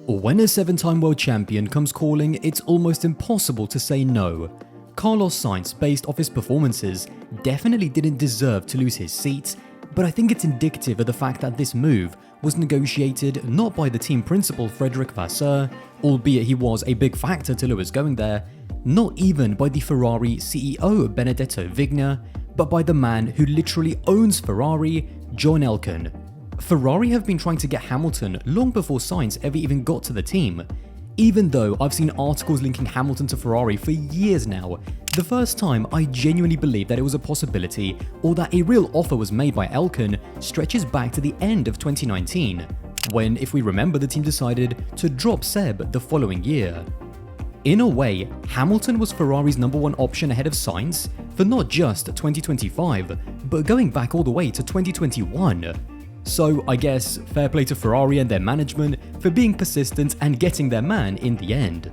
When a 7-time world champion comes calling, it's almost impossible to say no. Carlos Sainz, based off his performances, definitely didn't deserve to lose his seat, but I think it's indicative of the fact that this move was negotiated not by the team principal Frederic Vasseur, albeit he was a big factor to Lewis going there, not even by the Ferrari CEO Benedetto Vigna, but by the man who literally owns Ferrari, John Elkann. Ferrari have been trying to get Hamilton long before Sainz ever even got to the team. Even though I've seen articles linking Hamilton to Ferrari for years now, the first time I genuinely believed that it was a possibility or that a real offer was made by Elkann stretches back to the end of 2019, when, if we remember, the team decided to drop Seb the following year. In a way, Hamilton was Ferrari's #1 option ahead of Sainz for not just 2025, but going back all the way to 2021. So I guess fair play to Ferrari and their management for being persistent and getting their man in the end.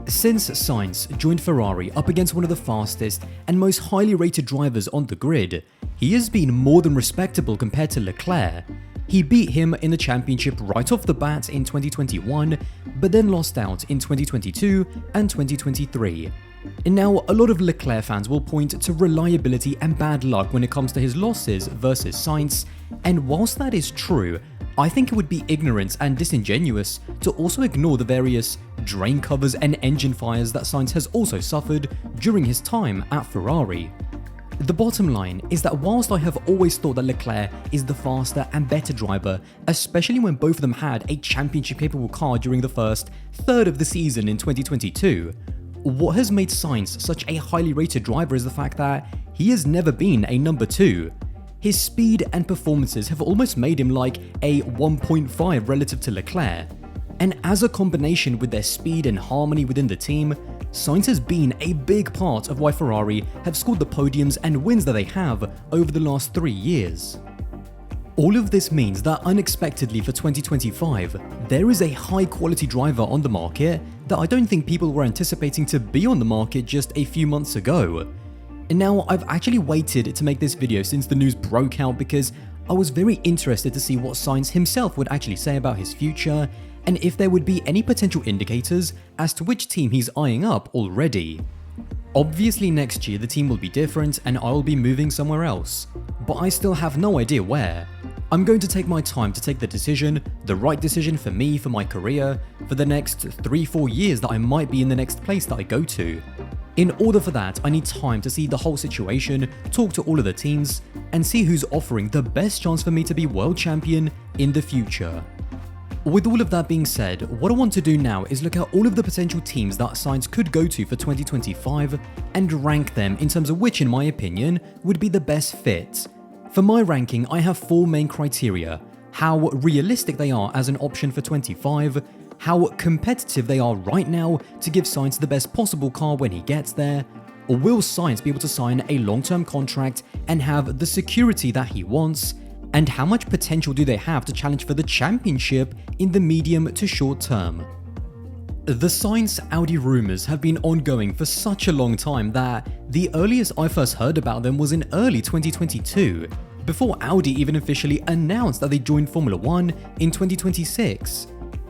Since Sainz joined Ferrari up against one of the fastest and most highly rated drivers on the grid, he has been more than respectable compared to Leclerc. He beat him in the championship right off the bat in 2021, but then lost out in 2022 and 2023. And now, a lot of Leclerc fans will point to reliability and bad luck when it comes to his losses versus Sainz, and whilst that is true, I think it would be ignorant and disingenuous to also ignore the various drain covers and engine fires that Sainz has also suffered during his time at Ferrari. The bottom line is that whilst I have always thought that Leclerc is the faster and better driver, especially when both of them had a championship-capable car during the first third of the season in 2022, what has made Sainz such a highly rated driver is the fact that he has never been a #2. His speed and performances have almost made him like a 1.5 relative to Leclerc. And as a combination with their speed and harmony within the team, Sainz has been a big part of why Ferrari have scored the podiums and wins that they have over the last 3 years. All of this means that unexpectedly for 2025, there is a high-quality driver on the market that I don't think people were anticipating to be on the market just a few months ago. And now I've actually waited to make this video since the news broke out because I was very interested to see what Sainz himself would actually say about his future and if there would be any potential indicators as to which team he's eyeing up already. Obviously next year the team will be different and I will be moving somewhere else, but I still have no idea where. I'm going to take my time to take the decision, the right decision for me, for my career, for the next 3-4 years that I might be in the next place that I go to. In order for that, I need time to see the whole situation, talk to all of the teams, and see who's offering the best chance for me to be world champion in the future. With all of that being said, what I want to do now is look at all of the potential teams that Sainz could go to for 2025 and rank them in terms of which, in my opinion, would be the best fit. For my ranking, I have 4 main criteria: how realistic they are as an option for 25, how competitive they are right now to give Sainz the best possible car when he gets there, or will Sainz be able to sign a long-term contract and have the security that he wants, and how much potential do they have to challenge for the championship in the medium to short term. The Sainz Audi rumours have been ongoing for such a long time that the earliest I first heard about them was in early 2022, before Audi even officially announced that they joined Formula 1 in 2026.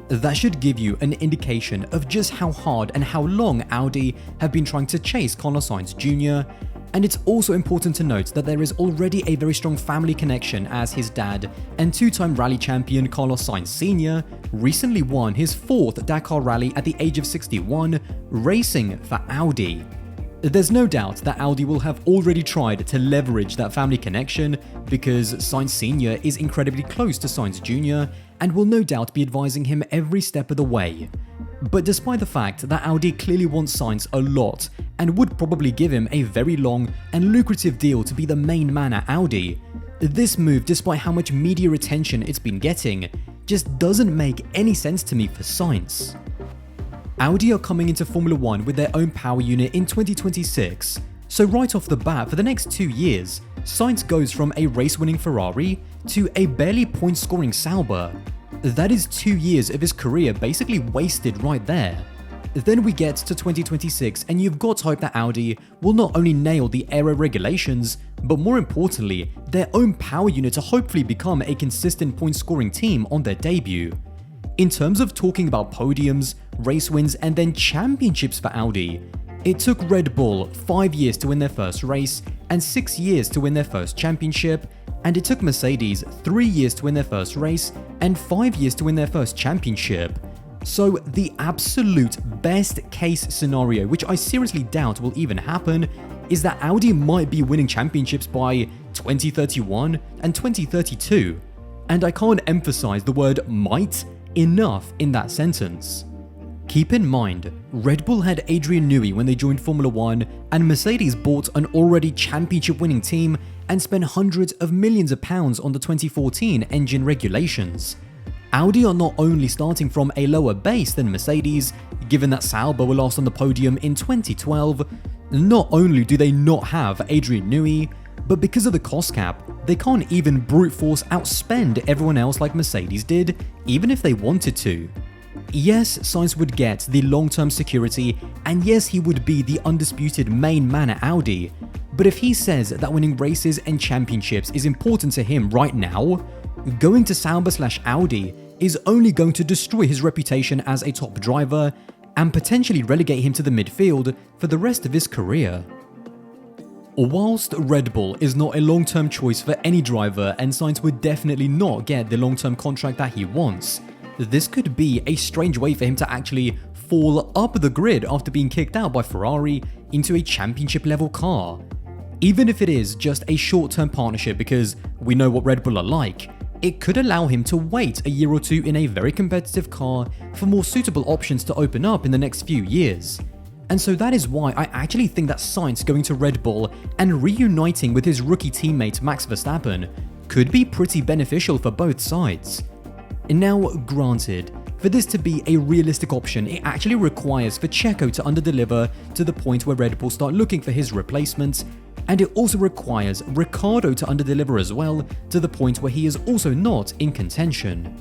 That should give you an indication of just how hard and how long Audi have been trying to chase Carlos Sainz Jr., and it's also important to note that there is already a very strong family connection as his dad and 2-time rally champion Carlos Sainz Sr. recently won his 4th Dakar rally at the age of 61, racing for Audi. There's no doubt that Audi will have already tried to leverage that family connection because Sainz Sr. is incredibly close to Sainz Jr. and will no doubt be advising him every step of the way. But despite the fact that Audi clearly wants Sainz a lot and would probably give him a very long and lucrative deal to be the main man at Audi, this move, despite how much media attention it's been getting, just doesn't make any sense to me for Sainz. Audi are coming into Formula 1 with their own power unit in 2026, so right off the bat for the next 2 years, Sainz goes from a race-winning Ferrari to a barely point-scoring Sauber. That is 2 years of his career basically wasted right there. Then we get to 2026 and you've got hope that Audi will not only nail the aero regulations, but more importantly, their own power unit to hopefully become a consistent point-scoring team on their debut. In terms of talking about podiums, race wins, and then championships for Audi, it took Red Bull 5 years to win their first race and 6 years to win their first championship, and it took Mercedes 3 years to win their first race and 5 years to win their first championship. So the absolute best case scenario, which I seriously doubt will even happen, is that Audi might be winning championships by 2031 and 2032. And I can't emphasize the word might enough in that sentence. Keep in mind, Red Bull had Adrian Newey when they joined Formula 1, and Mercedes bought an already championship-winning team and spent hundreds of millions of pounds on the 2014 engine regulations. Audi are not only starting from a lower base than Mercedes, given that Sauber were last on the podium in 2012, not only do they not have Adrian Newey, but because of the cost cap, they can't even brute force outspend everyone else like Mercedes did, even if they wanted to. Yes, Sainz would get the long-term security, and yes, he would be the undisputed main man at Audi, but if he says that winning races and championships is important to him right now, going to Sauber/Audi is only going to destroy his reputation as a top driver and potentially relegate him to the midfield for the rest of his career. Whilst Red Bull is not a long-term choice for any driver and Sainz would definitely not get the long-term contract that he wants, this could be a strange way for him to actually fall up the grid after being kicked out by Ferrari into a championship-level car. Even if it is just a short-term partnership because we know what Red Bull are like, it could allow him to wait a year or two in a very competitive car for more suitable options to open up in the next few years. And so that is why I actually think that Sainz going to Red Bull and reuniting with his rookie teammate Max Verstappen could be pretty beneficial for both sides. Now, granted, for this to be a realistic option, it actually requires for Checo to underdeliver to the point where Red Bull start looking for his replacement, and it also requires Ricciardo to underdeliver as well to the point where he is also not in contention.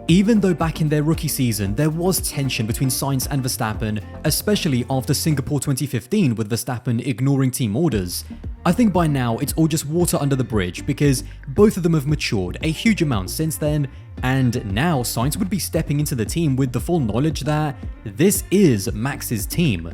Even though back in their rookie season there was tension between Sainz and Verstappen, especially after Singapore 2015 with Verstappen ignoring team orders, I think by now it's all just water under the bridge because both of them have matured a huge amount since then, and now Sainz would be stepping into the team with the full knowledge that this is Max's team.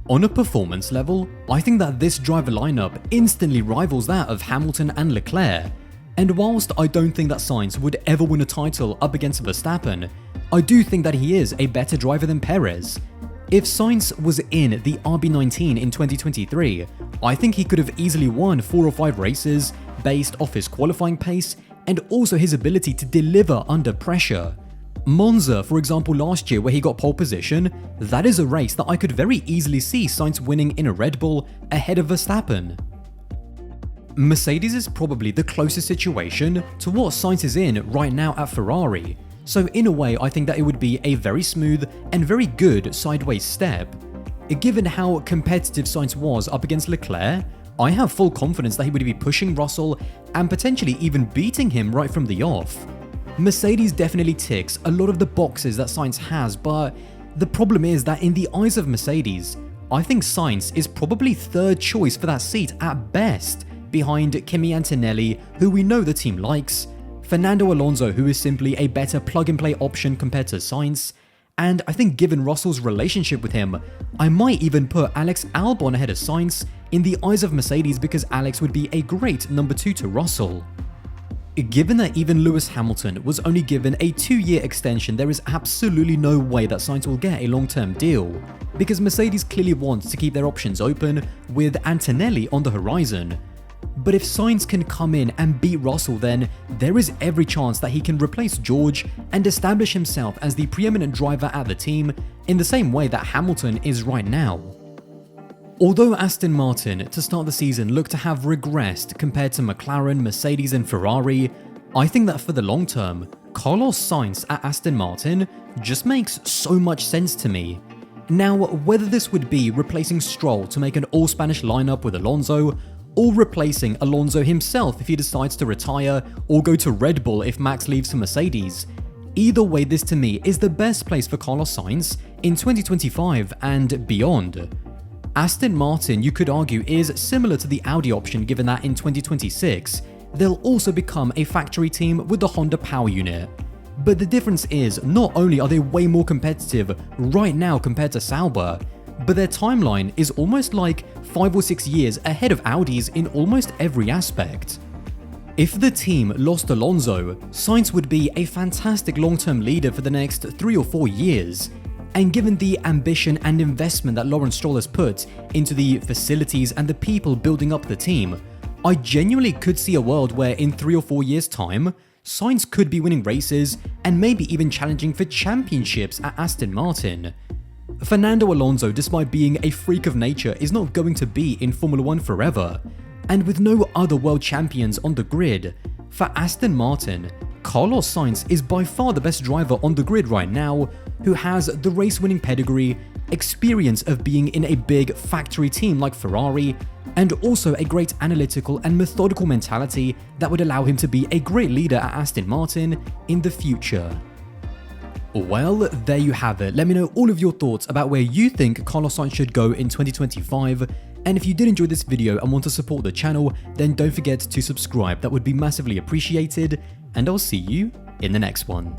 On a performance level, I think that this driver lineup instantly rivals that of Hamilton and Leclerc. And whilst I don't think that Sainz would ever win a title up against Verstappen, I do think that he is a better driver than Perez. If Sainz was in the RB19 in 2023, I think he could have easily won 4 or 5 races based off his qualifying pace and also his ability to deliver under pressure. Monza, for example, last year where he got pole position, that is a race that I could very easily see Sainz winning in a Red Bull ahead of Verstappen. Mercedes is probably the closest situation to what Sainz is in right now at Ferrari, so in a way I think that it would be a very smooth and very good sideways step. Given how competitive Sainz was up against Leclerc, I have full confidence that he would be pushing Russell and potentially even beating him right from the off. Mercedes definitely ticks a lot of the boxes that Sainz has, but the problem is that in the eyes of Mercedes, I think Sainz is probably third choice for that seat at best, behind Kimi Antonelli, who we know the team likes, Fernando Alonso, who is simply a better plug-and-play option compared to Sainz, and I think given Russell's relationship with him, I might even put Alex Albon ahead of Sainz in the eyes of Mercedes because Alex would be a great number 2 to Russell. Given that even Lewis Hamilton was only given a 2-year extension, there is absolutely no way that Sainz will get a long-term deal, because Mercedes clearly wants to keep their options open with Antonelli on the horizon. But if Sainz can come in and beat Russell, then there is every chance that he can replace George and establish himself as the preeminent driver at the team in the same way that Hamilton is right now. Although Aston Martin to start the season looked to have regressed compared to McLaren, Mercedes and Ferrari, I think that for the long term, Carlos Sainz at Aston Martin just makes so much sense to me. Now, whether this would be replacing Stroll to make an all-Spanish lineup with Alonso, or replacing Alonso himself if he decides to retire, or go to Red Bull if Max leaves to Mercedes, either way this to me is the best place for Carlos Sainz in 2025 and beyond. Aston Martin, you could argue, is similar to the Audi option given that in 2026, they'll also become a factory team with the Honda power unit. But the difference is, not only are they way more competitive right now compared to Sauber, but their timeline is almost like 5 or 6 years ahead of Audi's in almost every aspect. If the team lost Alonso, Sainz would be a fantastic long-term leader for the next 3 or 4 years. And given the ambition and investment that Lawrence Stroll has put into the facilities and the people building up the team, I genuinely could see a world where in 3 or 4 years' time, Sainz could be winning races and maybe even challenging for championships at Aston Martin. Fernando Alonso, despite being a freak of nature, is not going to be in Formula 1 forever. And with no other world champions on the grid, for Aston Martin, Carlos Sainz is by far the best driver on the grid right now, who has the race-winning pedigree, experience of being in a big factory team like Ferrari, and also a great analytical and methodical mentality that would allow him to be a great leader at Aston Martin in the future. Well, there you have it. Let me know all of your thoughts about where you think Carlos Sainz should go in 2025. And if you did enjoy this video and want to support the channel, then don't forget to subscribe. That would be massively appreciated. And I'll see you in the next one.